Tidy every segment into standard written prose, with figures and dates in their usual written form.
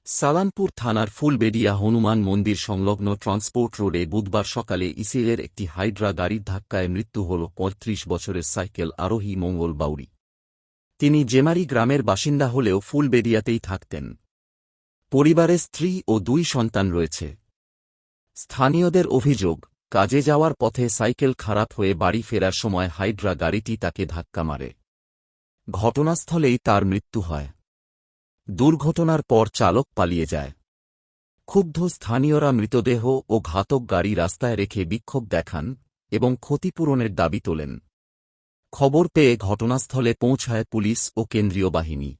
সালানপুর থানার ফুলবেড়িয়া হনুমান মন্দির সংলগ্ন ট্রান্সপোর্ট রোডে বুধবার সকালে ইসিএলের একটি হাইড্রা গাড়ির ধাক্কায় মৃত্যু হল ৩৫ বছরের সাইকেল আরোহী মঙ্গল বাউরি। তিনি জেমারি গ্রামের বাসিন্দা হলেও ফুলবেড়িয়াতেই থাকতেন। পরিবারে স্ত্রী ও ২ সন্তান রয়েছে। স্থানীয়দের অভিযোগ, কাজে যাওয়ার পথে সাইকেল খারাপ হয়ে বাড়ি ফেরার সময় হাইড্রা গাড়িটি তাকে ধাক্কা মারে। ঘটনাস্থলেই তার মৃত্যু হয়। দুর্ঘটনার পর চালক পালিয়ে যায়। ক্ষুব্ধ স্থানীয়রা মৃতদেহ ও ঘাতক গাড়ি রাস্তায় রেখে বিক্ষোভ দেখান এবং ক্ষতিপূরণের দাবি তোলেন। খবর পেয়ে ঘটনাস্থলে পৌঁছায় পুলিশ ও কেন্দ্রীয় বাহিনী।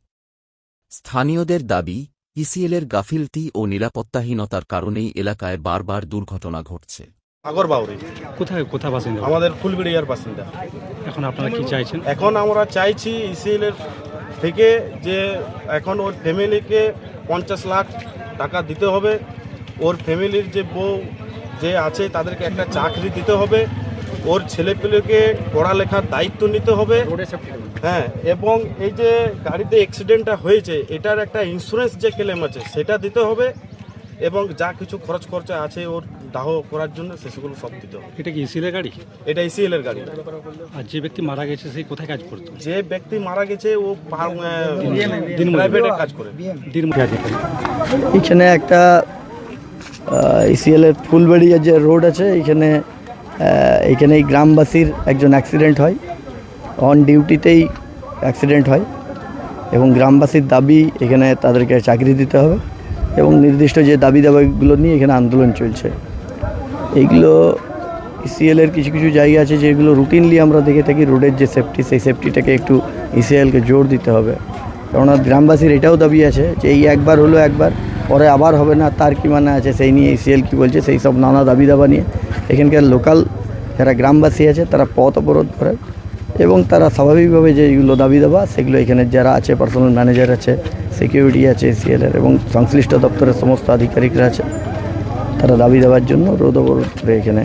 স্থানীয়দের দাবি, ইসিএলের গাফিলতি ও নিরাপত্তাহীনতার কারণেই এলাকায় বারবার দুর্ঘটনা ঘটছে। আগর বাউরি কোথায় বাসিন্দা? আমাদের ফুলবেড়িয়ার বাসিন্দা। এখন আপনারা কি চাইছেন? এখন আমরা চাইছি ইসিএলের থেকে যে এখন ওর ফ্যামিলিকে ৫০ লাখ টাকা দিতে হবে। ওর ফ্যামিলির যে বউ যে আছে তাদেরকে একটা চাকরি দিতে হবে। ওর ছেলেপেলেকে পড়ালেখার দায়িত্ব নিতে হবে। হ্যাঁ, এবং এই যে গাড়িতে অ্যাক্সিডেন্টটা হয়েছে এটার একটা ইন্স্যুরেন্স যে ক্লেম আছে সেটা দিতে হবে, এবং যা কিছু খরচ খরচা আছে ওর দাহ করার জন্য সেগুলো সব দিতে হবে। এটা কি ইসিএলের গাড়ি? এটা ইসিএলের গাড়ি। আর যে ব্যক্তি মারা গেছে সেই কোথায় কাজ করতো? যে ব্যক্তি মারা গেছে ও প্রাইভেটে কাজ করে। এখানে একটা ইসিএলের ফুলবেড়িয়া যে রোড আছে এখানে এই গ্রামবাসীর একজন অ্যাক্সিডেন্ট হয়। অন ডিউটিতেই অ্যাক্সিডেন্ট হয় এবং গ্রামবাসীর দাবি এখানে তাদেরকে চাকরি দিতে হবে এবং নির্দিষ্ট যে দাবিগুলো নিয়ে এখানে আন্দোলন চলছে। এইগুলো ইসিএলের কিছু কিছু জায়গা আছে যেগুলো রুটিনলি আমরা দেখে থাকি। রোডের যে সেফটি, সেই সেফটিটাকে একটু ইসিএলকে জোর দিতে হবে। কেননা গ্রামবাসীর এটাও দাবি আছে যে এই একবার হলো, একবার পরে আবার হবে না, তার কি মানে আছে সেই নিয়ে ইসিএল কী বলছে সেই সব নানা দাবা নিয়ে এখানকার লোকাল যারা গ্রামবাসী আছে তারা পথ অবরোধ করে এবং তারা স্বাভাবিকভাবে যেগুলো দাবা সেগুলো এখানে যারা আছে, পার্সোনাল ম্যানেজার আছে, সিকিউরিটি আছে ইসিএলের এবং সংশ্লিষ্ট দপ্তরের সমস্ত আধিকারিকরা আছে, তারা দাবি দেওয়ার জন্য রোদ অবরোধ করে এখানে